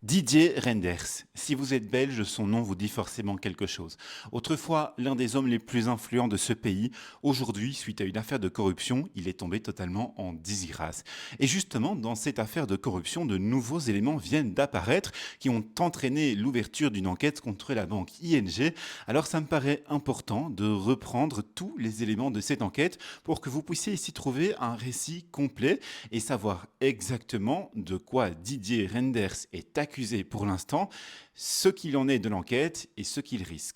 Didier Reynders. Si vous êtes belge, son nom vous dit forcément quelque chose. Autrefois, l'un des hommes les plus influents de ce pays, aujourd'hui, suite à une affaire de corruption, il est tombé totalement en disgrâce. Et justement, dans cette affaire de corruption, de nouveaux éléments viennent d'apparaître qui ont entraîné l'ouverture d'une enquête contre la banque ING. Alors ça me paraît important de reprendre tous les éléments de cette enquête pour que vous puissiez ici trouver un récit complet et savoir exactement de quoi Didier Reynders est accusé pour l'instant, ce qu'il en est de l'enquête et ce qu'il risque.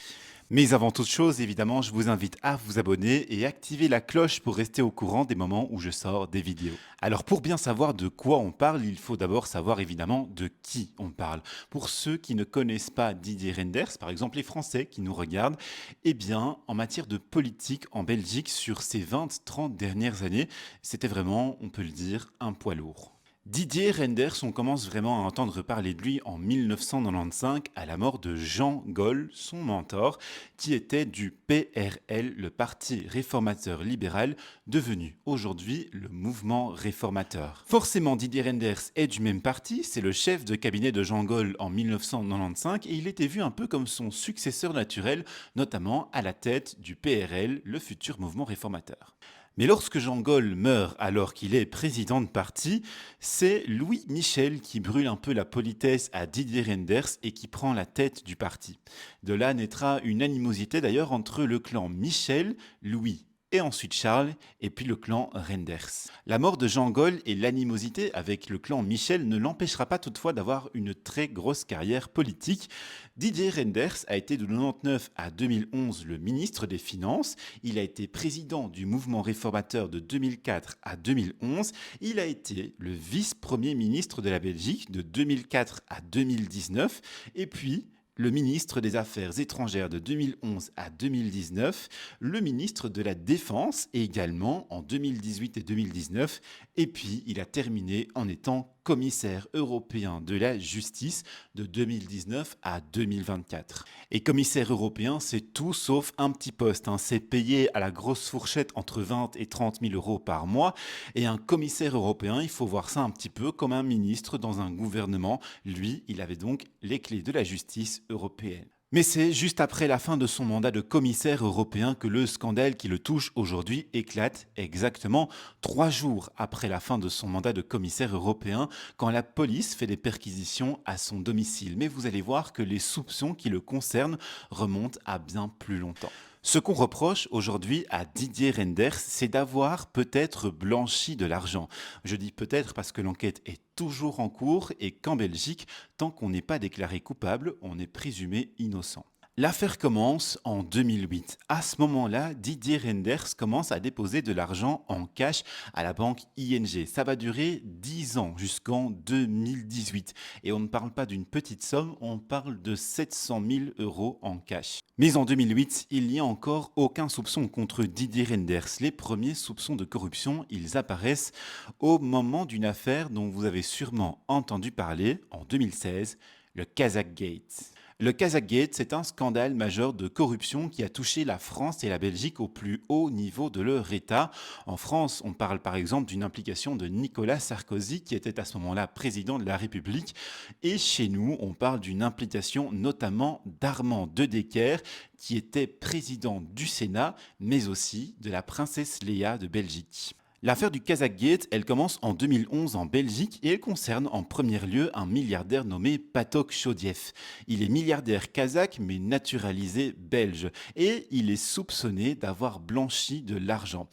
Mais avant toute chose, évidemment, je vous invite à vous abonner et activer la cloche pour rester au courant des moments où je sors des vidéos. Alors pour bien savoir de quoi on parle, il faut d'abord savoir évidemment de qui on parle. Pour ceux qui ne connaissent pas Didier Reynders, par exemple les Français qui nous regardent, eh bien en matière de politique en Belgique sur ces 20-30 dernières années, c'était vraiment, on peut le dire, un poids lourd. Didier Reynders, on commence vraiment à entendre parler de lui en 1995 à la mort de Jean Gaulle, son mentor, qui était du PRL, le Parti réformateur libéral, devenu aujourd'hui le mouvement réformateur. Forcément, Didier Reynders est du même parti, c'est le chef de cabinet de Jean Gaulle en 1995 et il était vu un peu comme son successeur naturel, notamment à la tête du PRL, le futur mouvement réformateur. Mais lorsque Jean Gaulle meurt alors qu'il est président de parti, c'est Louis Michel qui brûle un peu la politesse à Didier Reynders et qui prend la tête du parti. De là naîtra une animosité d'ailleurs entre le clan Michel, Louis et ensuite Charles, et puis le clan Reynders. La mort de Jean Gaulle et l'animosité avec le clan Michel ne l'empêchera pas toutefois d'avoir une très grosse carrière politique. Didier Reynders a été de 1999 à 2011 le ministre des Finances, il a été président du mouvement réformateur de 2004 à 2011, il a été le vice-premier ministre de la Belgique de 2004 à 2019, et puis le ministre des Affaires étrangères de 2011 à 2019, le ministre de la Défense également en 2018 et 2019, et puis il a terminé en étant commissaire européen de la justice de 2019 à 2024. Et commissaire européen, c'est tout sauf un petit poste, hein. C'est payé à la grosse fourchette entre 20 et 30 000 euros par mois. Et un commissaire européen, il faut voir ça un petit peu comme un ministre dans un gouvernement. Lui, il avait donc les clés de la justice européenne. Mais c'est juste après la fin de son mandat de commissaire européen que le scandale qui le touche aujourd'hui éclate, exactement 3 jours après la fin de son mandat de commissaire européen, quand la police fait des perquisitions à son domicile. Mais vous allez voir que les soupçons qui le concernent remontent à bien plus longtemps. Ce qu'on reproche aujourd'hui à Didier Reynders, c'est d'avoir peut-être blanchi de l'argent. Je dis peut-être parce que l'enquête est toujours en cours et qu'en Belgique, tant qu'on n'est pas déclaré coupable, on est présumé innocent. L'affaire commence en 2008. À ce moment-là, Didier Reynders commence à déposer de l'argent en cash à la banque ING. Ça va durer 10 ans jusqu'en 2018. Et on ne parle pas d'une petite somme, on parle de 700 000 euros en cash. Mais en 2008, il n'y a encore aucun soupçon contre Didier Reynders. Les premiers soupçons de corruption, ils apparaissent au moment d'une affaire dont vous avez sûrement entendu parler en 2016, le Kazakh Gate. Le Kazakh c'est un scandale majeur de corruption qui a touché la France et la Belgique au plus haut niveau de leur État. En France, on parle par exemple d'une implication de Nicolas Sarkozy, qui était à ce moment-là président de la République. Et chez nous, on parle d'une implication notamment d'Armand de Decker, qui était président du Sénat, mais aussi de la princesse Léa de Belgique. L'affaire du Kazakh elle commence en 2011 en Belgique et elle concerne en premier lieu un milliardaire nommé Patok Shodiev. Il est milliardaire kazakh mais naturalisé belge et il est soupçonné d'avoir blanchi de l'argent.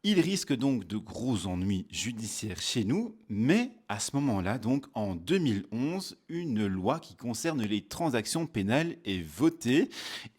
Il risque donc de gros ennuis judiciaires chez nous, mais à ce moment-là, donc en 2011, une loi qui concerne les transactions pénales est votée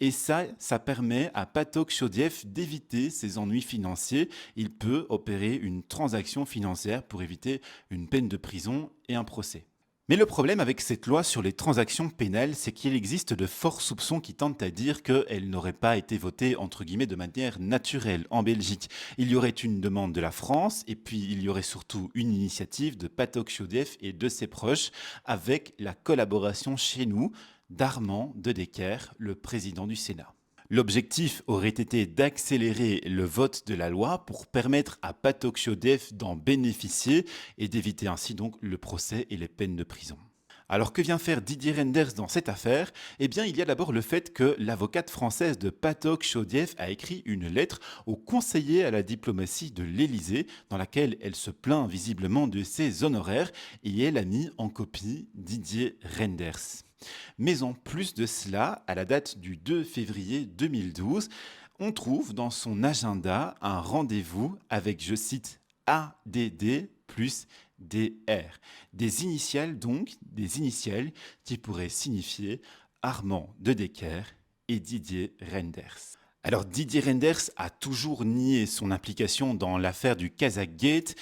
et ça permet à Patok Shodiev d'éviter ses ennuis financiers. Il peut opérer une transaction financière pour éviter une peine de prison et un procès. Mais le problème avec cette loi sur les transactions pénales, c'est qu'il existe de forts soupçons qui tentent à dire qu'elle n'aurait pas été votée entre guillemets de manière naturelle en Belgique. Il y aurait une demande de la France et puis il y aurait surtout une initiative de Patok Shodiev et de ses proches avec la collaboration chez nous d'Armand de Decker, le président du Sénat. L'objectif aurait été d'accélérer le vote de la loi pour permettre à Patok Shodiev d'en bénéficier et d'éviter ainsi donc le procès et les peines de prison. Alors que vient faire Didier Reynders dans cette affaire? Eh bien, il y a d'abord le fait que l'avocate française de Patok Chaudieff a écrit une lettre au conseiller à la diplomatie de l'Élysée dans laquelle elle se plaint visiblement de ses honoraires et elle a mis en copie Didier Reynders. Mais en plus de cela, à la date du 2 février 2012, on trouve dans son agenda un rendez-vous avec, je cite, ADD plus DR. Des initiales donc, des initiales qui pourraient signifier Armand de Decker et Didier Reynders. Alors Didier Reynders a toujours nié son implication dans l'affaire du Kazakh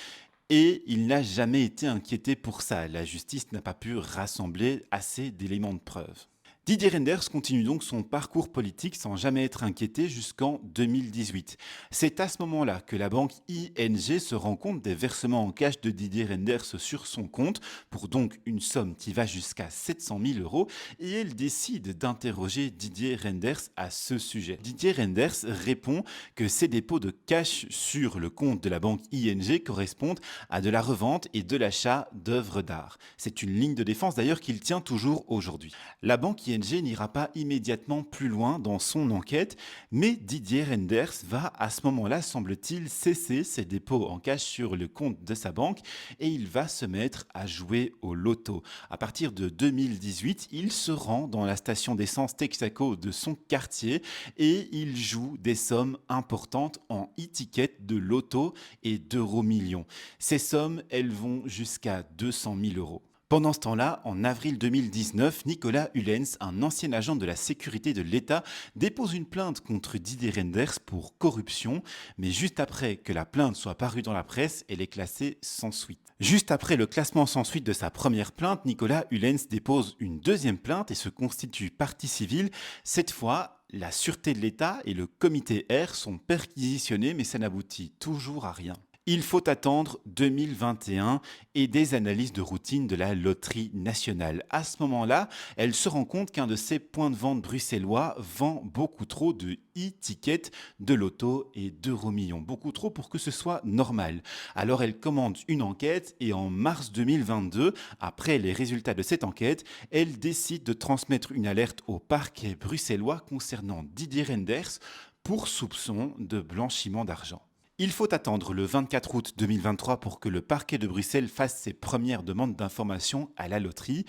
et il n'a jamais été inquiété pour ça. La justice n'a pas pu rassembler assez d'éléments de preuve. Didier Reynders continue donc son parcours politique sans jamais être inquiété jusqu'en 2018. C'est à ce moment-là que la banque ING se rend compte des versements en cash de Didier Reynders sur son compte, pour donc une somme qui va jusqu'à 700 000 euros, et elle décide d'interroger Didier Reynders à ce sujet. Didier Reynders répond que ces dépôts de cash sur le compte de la banque ING correspondent à de la revente et de l'achat d'œuvres d'art. C'est une ligne de défense d'ailleurs qu'il tient toujours aujourd'hui. La banque ING n'ira pas immédiatement plus loin dans son enquête, mais Didier Reynders va à ce moment-là, semble-t-il, cesser ses dépôts en cash sur le compte de sa banque et il va se mettre à jouer au loto. À partir de 2018, il se rend dans la station d'essence Texaco de son quartier et il joue des sommes importantes en e-tickets de loto et d'euros millions. Ces sommes, elles vont jusqu'à 200 000 euros. Pendant ce temps-là, en avril 2019, Nicolas Hulens, un ancien agent de la sécurité de l'État, dépose une plainte contre Didier Reynders pour corruption, mais juste après que la plainte soit parue dans la presse, elle est classée sans suite. Juste après le classement sans suite de sa première plainte, Nicolas Hulens dépose une deuxième plainte et se constitue partie civile. Cette fois, la Sûreté de l'État et le Comité R sont perquisitionnés, mais ça n'aboutit toujours à rien. Il faut attendre 2021 et des analyses de routine de la loterie nationale. À ce moment-là, elle se rend compte qu'un de ses points de vente bruxellois vend beaucoup trop de e-tickets de loto et d'euros millions. Beaucoup trop pour que ce soit normal. Alors elle commande une enquête et en mars 2022, après les résultats de cette enquête, elle décide de transmettre une alerte au parquet bruxellois concernant Didier Reynders pour soupçon de blanchiment d'argent. Il faut attendre le 24 août 2023 pour que le parquet de Bruxelles fasse ses premières demandes d'information à la loterie.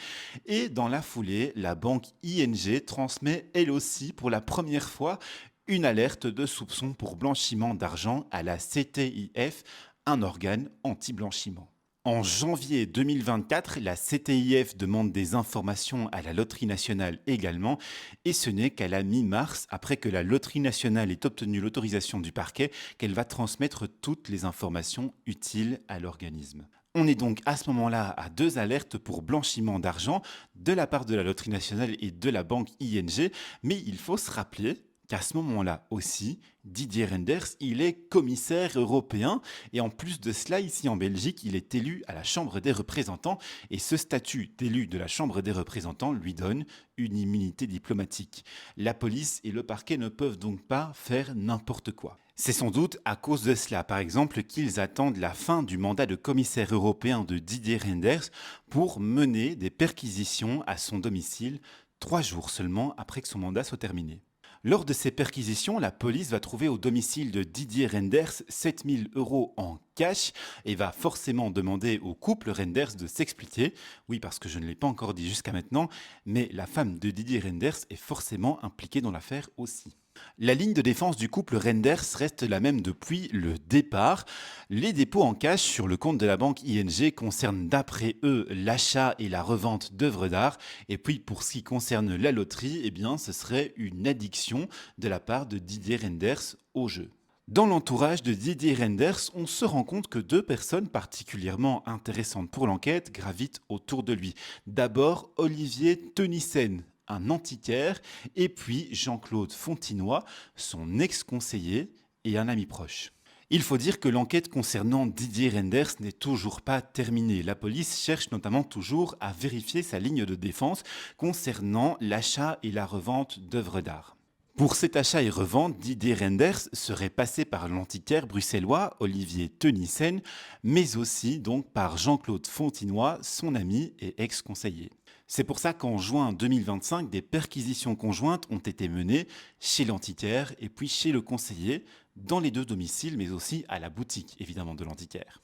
Et dans la foulée, la banque ING transmet elle aussi pour la première fois une alerte de soupçon pour blanchiment d'argent à la CTIF, un organe anti-blanchiment. En janvier 2024, la CTIF demande des informations à la Loterie nationale également, et ce n'est qu'à la mi-mars, après que la Loterie nationale ait obtenu l'autorisation du parquet, qu'elle va transmettre toutes les informations utiles à l'organisme. On est donc à ce moment-là à deux alertes pour blanchiment d'argent de la part de la Loterie nationale et de la banque ING, mais il faut se rappeler qu'à ce moment-là aussi, Didier Reynders, il est commissaire européen et en plus de cela, ici en Belgique, il est élu à la Chambre des représentants et ce statut d'élu de la Chambre des représentants lui donne une immunité diplomatique. La police et le parquet ne peuvent donc pas faire n'importe quoi. C'est sans doute à cause de cela, par exemple, qu'ils attendent la fin du mandat de commissaire européen de Didier Reynders pour mener des perquisitions à son domicile 3 jours seulement après que son mandat soit terminé. Lors de ces perquisitions, la police va trouver au domicile de Didier Reynders 7 000 euros en cash et va forcément demander au couple Reynders de s'expliquer. Oui, parce que je ne l'ai pas encore dit jusqu'à maintenant, mais la femme de Didier Reynders est forcément impliquée dans l'affaire aussi. La ligne de défense du couple Reynders reste la même depuis le départ. Les dépôts en cash sur le compte de la banque ING concernent d'après eux l'achat et la revente d'œuvres d'art. Et puis pour ce qui concerne la loterie, eh bien, ce serait une addiction de la part de Didier Reynders au jeu. Dans l'entourage de Didier Reynders, on se rend compte que deux personnes particulièrement intéressantes pour l'enquête gravitent autour de lui. D'abord, Olivier Tenissen, un antiquaire, et puis Jean-Claude Fontinoy, son ex-conseiller et un ami proche. Il faut dire que l'enquête concernant Didier Reynders n'est toujours pas terminée. La police cherche notamment toujours à vérifier sa ligne de défense concernant l'achat et la revente d'œuvres d'art. Pour cet achat et revente, Didier Reynders serait passé par l'antiquaire bruxellois Olivier Tenissen, mais aussi donc par Jean-Claude Fontinoy, son ami et ex-conseiller. C'est pour ça qu'en juin 2025, des perquisitions conjointes ont été menées chez l'antiquaire et puis chez le conseiller, dans les deux domiciles, mais aussi à la boutique, évidemment, de l'antiquaire.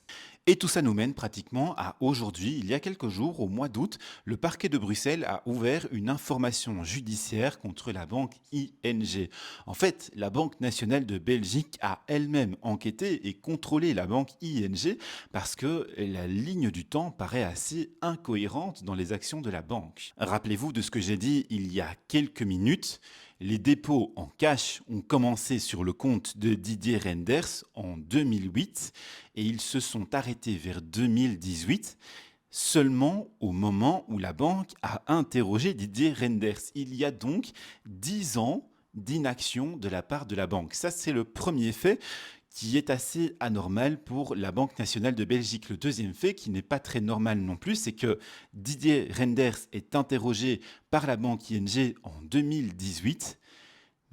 Et tout ça nous mène pratiquement à aujourd'hui. Il y a quelques jours, au mois d'août, le parquet de Bruxelles a ouvert une information judiciaire contre la banque ING. En fait, la Banque nationale de Belgique a elle-même enquêté et contrôlé la banque ING parce que la ligne du temps paraît assez incohérente dans les actions de la banque. Rappelez-vous de ce que j'ai dit il y a quelques minutes. Les dépôts en cash ont commencé sur le compte de Didier Renders en 2008 et ils se sont arrêtés vers 2018 seulement au moment où la banque a interrogé Didier Renders. Il y a donc 10 ans d'inaction de la part de la banque. Ça, c'est le premier fait qui est assez anormal pour la Banque nationale de Belgique. Le deuxième fait, qui n'est pas très normal non plus, c'est que Didier Renders est interrogé par la banque ING en 2018,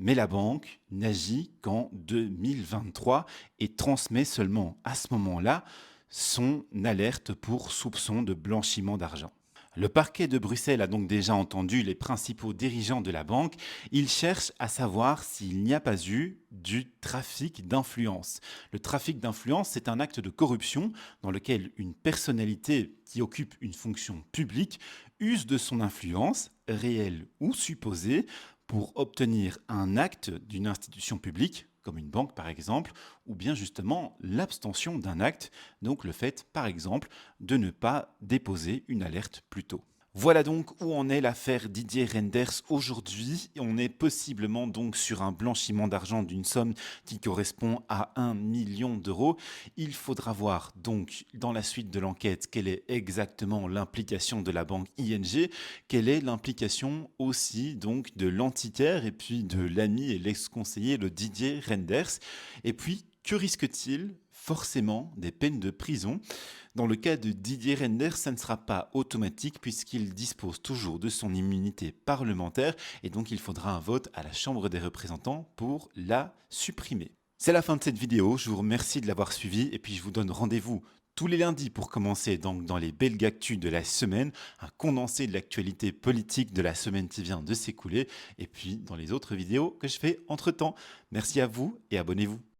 mais la banque n'agit qu'en 2023 et transmet seulement à ce moment-là son alerte pour soupçon de blanchiment d'argent. Le parquet de Bruxelles a donc déjà entendu les principaux dirigeants de la banque. Il cherche à savoir s'il n'y a pas eu du trafic d'influence. Le trafic d'influence, c'est un acte de corruption dans lequel une personnalité qui occupe une fonction publique use de son influence, réelle ou supposée, pour obtenir un acte d'une institution publique, comme une banque par exemple, ou bien justement l'abstention d'un acte, donc le fait par exemple de ne pas déposer une alerte plus tôt. Voilà donc où en est l'affaire Didier Renders aujourd'hui. On est possiblement donc sur un blanchiment d'argent d'une somme qui correspond à 1 million d'euros. Il faudra voir donc dans la suite de l'enquête quelle est exactement l'implication de la banque ING, quelle est l'implication aussi donc de l'antiquaire et puis de l'ami et l'ex-conseiller le Didier Renders. Et puis que risque-t-il? Forcément des peines de prison. Dans le cas de Didier Renders, ça ne sera pas automatique puisqu'il dispose toujours de son immunité parlementaire et donc il faudra un vote à la Chambre des représentants pour la supprimer. C'est la fin de cette vidéo, je vous remercie de l'avoir suivi et puis je vous donne rendez-vous tous les lundis pour commencer donc dans les belles actus de la semaine, un condensé de l'actualité politique de la semaine qui vient de s'écouler et puis dans les autres vidéos que je fais entre temps. Merci à vous et abonnez-vous.